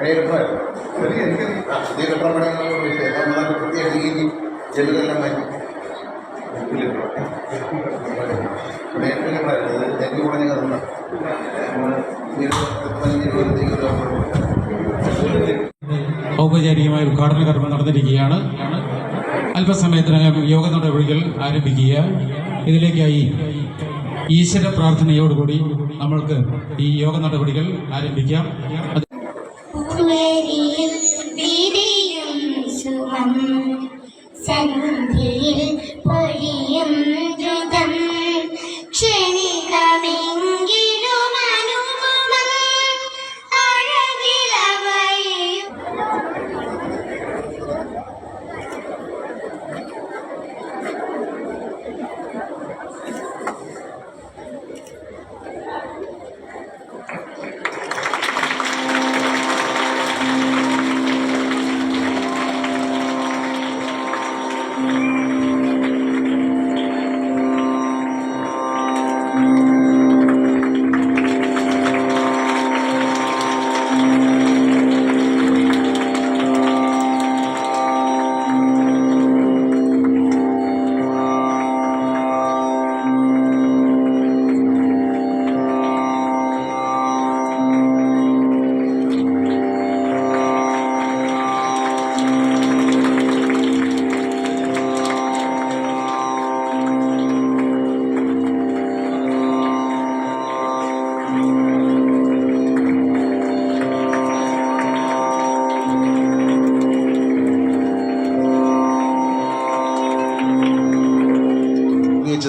പഴയ കെട്ടിടമായിരുന്നു. പുതിയ കെട്ടിടം പണിയാനുള്ള വിഷയം കൃത്യമായിട്ട് ഈ ജെല്ലുകളെല്ലാം മാറ്റി തെറ്റി കുറഞ്ഞ കഥ ഔപചാരികമായ ഉദ്ഘാടന കർമ്മം നടന്നിരിക്കുകയാണ്. അല്പസമയത്തിനകം യോഗ നടപടികൾ ആരംഭിക്കുക. ഇതിലേക്കായി ഈശ്വര പ്രാർത്ഥനയോടുകൂടി നമ്മൾക്ക് ഈ യോഗ നടപടികൾ ആരംഭിക്കാം. സന്ധ്യയിൽ പൊഴിയും ദ്രുതം ക്ഷണികമെങ്കിലും അനുപമം അഴകിലവയും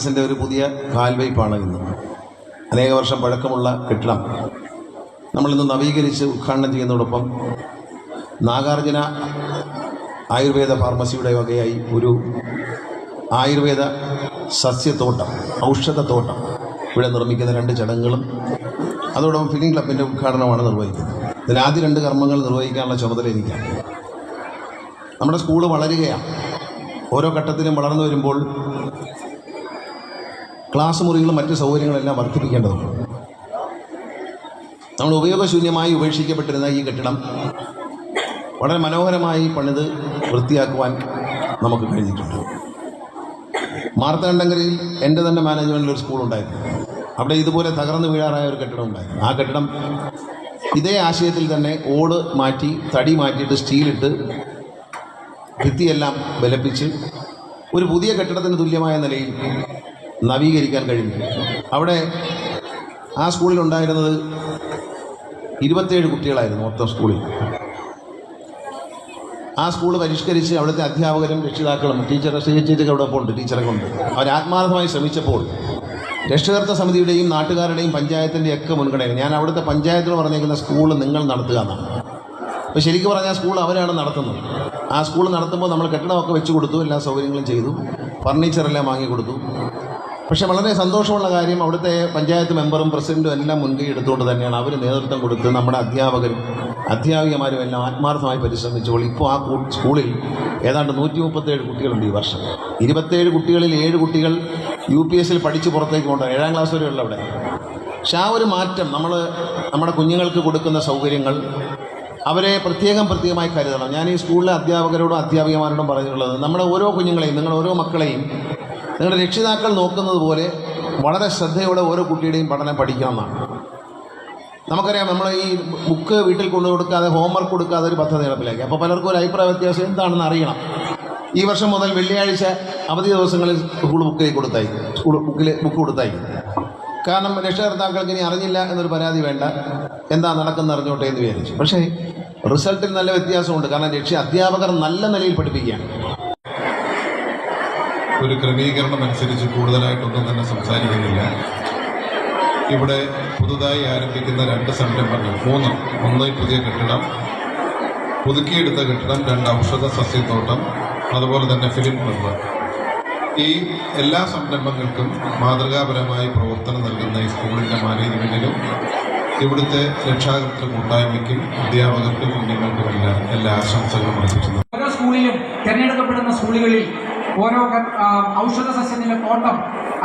ന്റെ ഒരു പുതിയ കാൽവയ്പ്പാണ് ഇന്ന്. അനേക വർഷം പഴക്കമുള്ള കെട്ടിടം നമ്മളിന്ന് നവീകരിച്ച് ഉദ്ഘാടനം ചെയ്യുന്നതോടൊപ്പം നാഗാർജുന ആയുർവേദ ഫാർമസിയുടെ വകയായി ഒരു ആയുർവേദ സസ്യത്തോട്ടം, ഔഷധത്തോട്ടം ഇവിടെ നിർമ്മിക്കുന്ന 2 ചടങ്ങുകളും അതോടൊപ്പം ഫിലിം ക്ലബിൻ്റെ ഉദ്ഘാടനമാണ് നിർവഹിക്കുന്നത്. ഇതിൽ ആദ്യ 2 കർമ്മങ്ങൾ നിർവഹിക്കാനുള്ള ചുമതല എനിക്കാണ്. നമ്മുടെ സ്കൂള് വളരുകയാണ്. ഓരോ ഘട്ടത്തിലും വളർന്നു വരുമ്പോൾ ക്ലാസ് മുറികളും മറ്റ് സൗകര്യങ്ങളെല്ലാം വർദ്ധിപ്പിക്കേണ്ടതുണ്ട്. നമ്മൾ ഉപയോഗശൂന്യമായി ഉപേക്ഷിക്കപ്പെട്ടിരുന്ന ഈ കെട്ടിടം വളരെ മനോഹരമായി പണിത് വൃത്തിയാക്കുവാൻ നമുക്ക് കഴിഞ്ഞിട്ടുണ്ട്. മാർത്താണ്ഡങ്കരയിൽ എൻ്റെ തന്നെ മാനേജ്മെൻറ്റിൽ ഒരു സ്കൂളുണ്ടായിരുന്നു. അവിടെ ഇതുപോലെ തകർന്നു വീഴാറായ ഒരു കെട്ടിടം ഉണ്ടായിരുന്നു. ആ കെട്ടിടം ഇതേ ആശയത്തിൽ തന്നെ ഓട് മാറ്റി തടി മാറ്റിയിട്ട് സ്റ്റീലിട്ട് ഭിത്തിയെല്ലാം ബലപ്പിച്ച് ഒരു പുതിയ കെട്ടിടത്തിന് തുല്യമായ നിലയിൽ നവീകരിക്കാൻ കഴിഞ്ഞു. അവിടെ ആ സ്കൂളിലുണ്ടായിരുന്നത് 27 കുട്ടികളായിരുന്നു മൊത്തം സ്കൂളിൽ. ആ സ്കൂൾ പരിഷ്കരിച്ച് അവിടുത്തെ അധ്യാപകരും രക്ഷിതാക്കളും ടീച്ചറൊക്കെ അവിടെ ഉണ്ട്, ടീച്ചറൊക്കെ ഉണ്ട്. അവർ ആത്മാർത്ഥമായി ശ്രമിച്ചപ്പോൾ രക്ഷകർത്ത സമിതിയുടെയും നാട്ടുകാരുടെയും പഞ്ചായത്തിൻ്റെയും ഒക്കെ മുൻഗണന ഞാൻ അവിടുത്തെ പഞ്ചായത്തിൽ പറഞ്ഞേക്കുന്ന സ്കൂൾ നിങ്ങൾ നടത്തുക എന്നാണ്. അപ്പോൾ ശരിക്കും പറഞ്ഞാൽ സ്കൂൾ അവരാണ് നടത്തുന്നത്. ആ സ്കൂൾ നടത്തുമ്പോൾ നമ്മൾ കെട്ടിടമൊക്കെ വെച്ച് കൊടുത്തു, എല്ലാ സൗകര്യങ്ങളും ചെയ്തു, ഫർണിച്ചറെല്ലാം വാങ്ങിക്കൊടുത്തു. പക്ഷേ വളരെ സന്തോഷമുള്ള കാര്യം അവിടുത്തെ പഞ്ചായത്ത് മെമ്പറും പ്രസിഡൻറ്റും എല്ലാം മുൻകൈ എടുത്തുകൊണ്ട് തന്നെയാണ് അവർ നേതൃത്വം കൊടുത്ത് നമ്മുടെ അധ്യാപകരും അധ്യാപികമാരും എല്ലാം ആത്മാർത്ഥമായി പരിശ്രമിച്ചപ്പോൾ ഇപ്പോൾ ആ സ്കൂളിൽ ഏതാണ്ട് 137 കുട്ടികളുണ്ട് ഈ വർഷം. 27 കുട്ടികളിൽ 7 കുട്ടികൾ UPSൽ പഠിച്ച് പുറത്തേക്ക് കൊണ്ടുപോകും. 7ാം ക്ലാസ് വരെയുള്ള അവിടെ. പക്ഷെ ആ ഒരു മാറ്റം നമ്മുടെ കുഞ്ഞുങ്ങൾക്ക് കൊടുക്കുന്ന സൗകര്യങ്ങൾ അവരെ പ്രത്യേകമായി കരുതണം. ഞാൻ ഈ സ്കൂളിലെ അധ്യാപകരോടും അധ്യാപികമാരോടും പറഞ്ഞിട്ടുള്ളത് നമ്മുടെ ഓരോ കുഞ്ഞുങ്ങളെയും നിങ്ങൾ ഓരോ മക്കളെയും നിങ്ങളുടെ രക്ഷിതാക്കൾ നോക്കുന്നത് പോലെ വളരെ ശ്രദ്ധയോടെ ഓരോ കുട്ടിയുടെയും പഠനം പഠിക്കണം എന്നാണ്. നമുക്കറിയാം നമ്മൾ ഈ ബുക്ക് വീട്ടിൽ കൊണ്ടു കൊടുക്കാതെ ഹോംവർക്ക് കൊടുക്കാതെ ഒരു പദ്ധതി നടപ്പിലാക്കി. അപ്പോൾ പലർക്കും ഒരു അഭിപ്രായ വ്യത്യാസം എന്താണെന്ന് അറിയണം. ഈ വർഷം മുതൽ വെള്ളിയാഴ്ച അവധി ദിവസങ്ങളിൽ ബുക്ക് കൊടുത്തായി. കാരണം രക്ഷകർത്താക്കൾക്ക് ഇനി അറിഞ്ഞില്ല എന്നൊരു പരാതി വേണ്ട, എന്താ നടക്കുന്ന അറിഞ്ഞോട്ടെ എന്ന് വിചാരിച്ചു. പക്ഷേ റിസൾട്ടിൽ നല്ല വ്യത്യാസമുണ്ട്. കാരണം അധ്യാപകർ നല്ല നിലയിൽ പഠിപ്പിക്കുകയാണ്. ഒരു ക്രമീകരണം അനുസരിച്ച് കൂടുതലായിട്ടൊന്നും തന്നെ സംസാരിക്കുന്നില്ല. ഇവിടെ പുതുതായി ആരംഭിക്കുന്ന 2 സംരംഭങ്ങൾ, 3, ഒന്ന് പുതിയ കെട്ടിടം, പുതുക്കിയെടുത്ത കെട്ടിടം, 2 ഔഷധ സസ്യത്തോട്ടം, അതുപോലെ തന്നെ ഫിലിം ക്ലബ്ബ്. ഈ എല്ലാ സംരംഭങ്ങൾക്കും മാതൃകാപരമായി പ്രവർത്തനം നൽകുന്ന ഈ സ്കൂളിൻ്റെ മാനേജ്മെൻറ്റിനും ഇവിടുത്തെ രക്ഷാകർതൃ കൂട്ടായ്മയ്ക്കും അധ്യാപകർക്കും കുഞ്ഞുങ്ങൾക്കുമെല്ലാം എല്ലാ ആശംസകളും അർപ്പിക്കുന്നു. ഓരോ സ്കൂളിലും തിരഞ്ഞെടുക്കപ്പെടുന്ന സ്കൂളുകളിൽ ഓരോ ഔഷധ സസ്യത്തിൻ്റെ തോട്ടം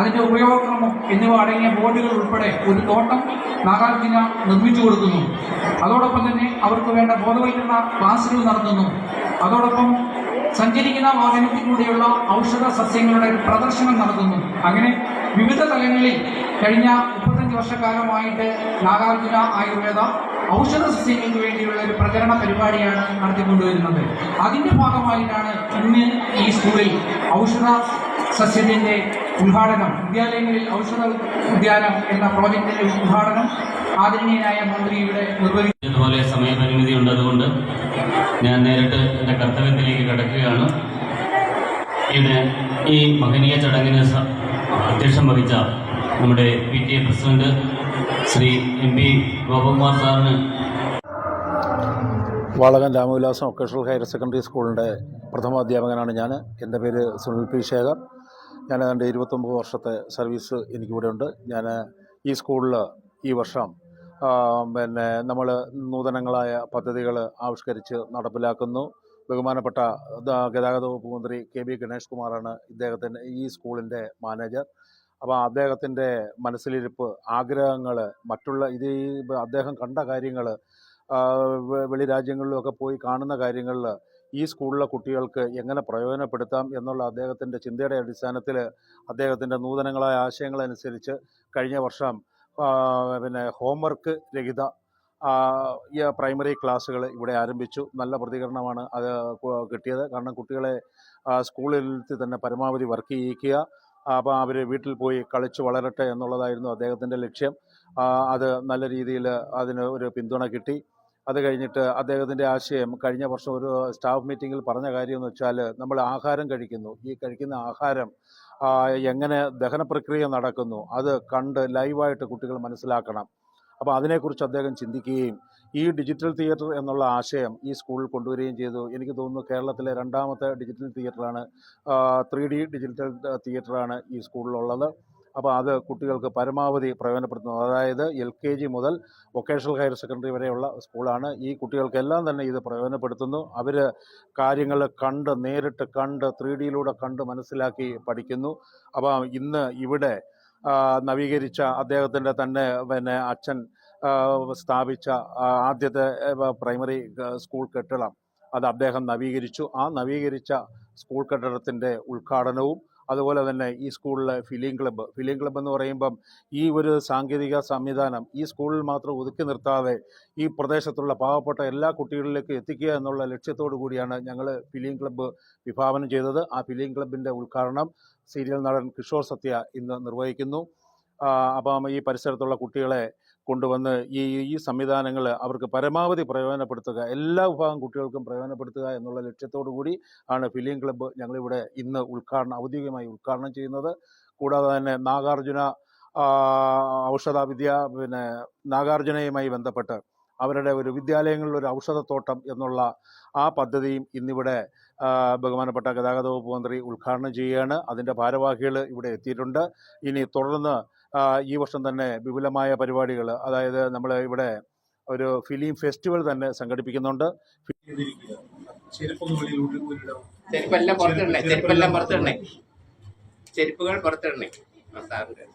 അതിൻ്റെ ഉപയോഗക്രമം എന്നിവ അടങ്ങിയ ബോർഡുകൾ ഉൾപ്പെടെ ഒരു തോട്ടം നാഗാർജുന നിർമ്മിച്ചു കൊടുക്കുന്നു. അതോടൊപ്പം തന്നെ അവർക്ക് വേണ്ട ബോധവൽക്കരണ ക്ലാസുകൾ നടത്തുന്നു. അതോടൊപ്പം സഞ്ചരിക്കുന്ന വാഹനത്തിലൂടെയുള്ള ഔഷധ സസ്യങ്ങളുടെ പ്രദർശനം നടത്തുന്നു. അങ്ങനെ വിവിധ തലങ്ങളിൽ കഴിഞ്ഞ 35 വർഷക്കാലമായിട്ട് നാഗാർജുന ആയുർവേദ ഔഷധ സസ്യങ്ങൾക്ക് വേണ്ടിയുള്ള ഒരു പ്രചരണ പരിപാടിയാണ് നടത്തിക്കൊണ്ടുവരുന്നത്. അതിൻ്റെ ഭാഗമായിട്ടാണ് ഇന്ന് ഈ സ്കൂളിൽ ഔഷധ സസ്യത്തിൻ്റെ ഉദ്ഘാടനം, വിദ്യാലയങ്ങളിൽ ഔഷധ ഉദ്യാനം എന്ന പ്രോജക്റ്റിൻ്റെ ഉദ്ഘാടനം ആദരണീയനായ മന്ത്രിയുടെ നിർവഹിച്ചു. ഇതുപോലെ സമയപരിമിതി ഉണ്ട്, അതുകൊണ്ട് ഞാൻ നേരിട്ട് എൻ്റെ കർത്തവ്യത്തിലേക്ക് കടക്കുകയാണ്. ഈ മഹനീയ ചടങ്ങിന് അധ്യക്ഷം വഹിച്ച നമ്മുടെ PTA president Shri MP Gopakumar സാറിന്, വാളകൻ രാമവിലാസം വൊക്കേഷണൽ ഹയർ സെക്കൻഡറി സ്കൂളിൻ്റെ പ്രഥമ അധ്യാപകനാണ് ഞാൻ. എൻ്റെ പേര് സുനിൽ P. ശേഖർ. ഞാൻ എൻ്റെ 29 വർഷത്തെ സർവീസ് എനിക്കിവിടെ ഉണ്ട്. ഞാൻ ഈ സ്കൂളിൽ ഈ വർഷം നമ്മൾ നൂതനങ്ങളായ പദ്ധതികൾ ആവിഷ്കരിച്ച് നടപ്പിലാക്കുന്നു. ബഹുമാനപ്പെട്ട ഗതാഗത വകുപ്പ് മന്ത്രി KB ഗണേഷ് കുമാറാണ് ഈ സ്കൂളിൻ്റെ മാനേജർ. അപ്പോൾ അദ്ദേഹത്തിൻ്റെ മനസ്സിലിരിപ്പ്, ആഗ്രഹങ്ങൾ, അദ്ദേഹം കണ്ട കാര്യങ്ങൾ, വെളി രാജ്യങ്ങളിലൊക്കെ പോയി കാണുന്ന കാര്യങ്ങളിൽ ഈ സ്കൂളിലെ കുട്ടികൾക്ക് എങ്ങനെ പ്രയോജനപ്പെടുത്താം എന്നുള്ള അദ്ദേഹത്തിൻ്റെ ചിന്തയുടെ അടിസ്ഥാനത്തിൽ അദ്ദേഹത്തിൻ്റെ നൂതനങ്ങളായ ആശയങ്ങളനുസരിച്ച് കഴിഞ്ഞ വർഷം ഹോംവർക്ക് രഹിത പ്രൈമറി ക്ലാസ്സുകൾ ഇവിടെ ആരംഭിച്ചു. നല്ല പ്രതികരണമാണ് അത് കിട്ടിയത്. കാരണം കുട്ടികളെ സ്കൂളിൽ തന്നെ പരമാവധി വർക്ക് ചെയ്യിക്കുക, അപ്പോൾ അവർ വീട്ടിൽ പോയി കളിച്ച് വളരട്ടെ എന്നുള്ളതായിരുന്നു അദ്ദേഹത്തിൻ്റെ ലക്ഷ്യം. അത് നല്ല രീതിയിൽ അതിന് ഒരു പിന്തുണ കിട്ടി. അത് കഴിഞ്ഞിട്ട് അദ്ദേഹത്തിൻ്റെ ആശയം കഴിഞ്ഞ വർഷം ഒരു സ്റ്റാഫ് മീറ്റിങ്ങിൽ പറഞ്ഞ കാര്യമെന്ന് വെച്ചാൽ, നമ്മൾ ആഹാരം കഴിക്കുന്നു, ഈ കഴിക്കുന്ന ആഹാരം എങ്ങനെ ദഹന പ്രക്രിയ നടക്കുന്നു അത് കണ്ട് ലൈവായിട്ട് കുട്ടികൾ മനസ്സിലാക്കണം. അപ്പോൾ അതിനെക്കുറിച്ച് അദ്ദേഹം ചിന്തിക്കുകയും ഈ ഡിജിറ്റൽ തിയേറ്റർ എന്നുള്ള ആശയം ഈ സ്കൂളിൽ കൊണ്ടുവരികയും ചെയ്തു. എനിക്ക് തോന്നുന്നു കേരളത്തിലെ 2ാമത്തെ ഡിജിറ്റൽ തിയേറ്ററാണ്, 3D ഡിജിറ്റൽ തിയേറ്ററാണ് ഈ സ്കൂളിലുള്ളത്. അപ്പോൾ അത് കുട്ടികൾക്ക് പരമാവധി പ്രയോജനപ്പെടുത്തുന്നു. അതായത് LKG മുതൽ വൊക്കേഷണൽ ഹയർ സെക്കൻഡറി വരെയുള്ള സ്കൂളാണ്. ഈ കുട്ടികൾക്കെല്ലാം തന്നെ ഇത് പ്രയോജനപ്പെടുത്തുന്നു. അവർ കാര്യങ്ങൾ നേരിട്ട് കണ്ട് 3Dയിലൂടെ കണ്ട് മനസ്സിലാക്കി പഠിക്കുന്നു. അപ്പോൾ ഇന്ന് ഇവിടെ നവീകരിച്ച അദ്ദേഹത്തിൻ്റെ തന്നെ അച്ഛൻ സ്ഥാപിച്ച ആദ്യത്തെ പ്രൈമറി സ്കൂൾ കെട്ടിടം അത് അദ്ദേഹം നവീകരിച്ചു. ആ നവീകരിച്ച സ്കൂൾ കെട്ടിടത്തിൻ്റെ ഉദ്ഘാടനവും അതുപോലെ തന്നെ ഈ സ്കൂളിലെ ഫിലിം ക്ലബ്ബ് എന്ന് പറയുമ്പം ഈ ഒരു സാങ്കേതിക സംവിധാനം ഈ സ്കൂളിൽ മാത്രം ഒതുക്കി നിർത്താതെ ഈ പ്രദേശത്തുള്ള പാവപ്പെട്ട എല്ലാ കുട്ടികളിലേക്കും എത്തിക്കുക എന്നുള്ള ലക്ഷ്യത്തോടു കൂടിയാണ് ഞങ്ങൾ ഫിലിം ക്ലബ്ബ് വിഭാവനം ചെയ്തത്. ആ ഫിലിം ക്ലബിൻ്റെ ഉദ്ഘാടനം സീരിയൽ നടൻ കിഷോർ സത്യ ഇന്ന് നിർവഹിക്കുന്നു. അപ്പം ഈ പരിസരത്തുള്ള കുട്ടികളെ കൊണ്ടുവന്ന് ഈ സംവിധാനങ്ങൾ അവർക്ക് പരമാവധി പ്രയോജനപ്പെടുത്തുക, എല്ലാ വിഭാഗം കുട്ടികൾക്കും പ്രയോജനപ്പെടുത്തുക എന്നുള്ള ലക്ഷ്യത്തോടു കൂടി ആണ് ഫിലിം ക്ലബ്ബ് ഞങ്ങളിവിടെ ഇന്ന് ഔദ്യോഗികമായി ഉദ്ഘാടനം ചെയ്യുന്നത്. കൂടാതെ തന്നെ നാഗാർജുന നാഗാർജുനയുമായി ബന്ധപ്പെട്ട് അവരുടെ ഒരു വിദ്യാലയങ്ങളിൽ ഒരു ഔഷധത്തോട്ടം എന്നുള്ള ആ പദ്ധതിയും ഇന്നിവിടെ ബഹുമാനപ്പെട്ട ഗതാഗത വകുപ്പ് മന്ത്രി ഉദ്ഘാടനം ചെയ്യുകയാണ്. അതിൻ്റെ ഭാരവാഹികൾ ഇവിടെ എത്തിയിട്ടുണ്ട്. ഇനി തുടർന്ന് ഈ വർഷം തന്നെ വിപുലമായ പരിപാടികൾ, അതായത് നമ്മൾ ഇവിടെ ഒരു ഫിലിം ഫെസ്റ്റിവൽ തന്നെ സംഘടിപ്പിക്കുന്നുണ്ട്. ചെരുപ്പുകൾ പുറത്തിടണേ. സാറിന്റെ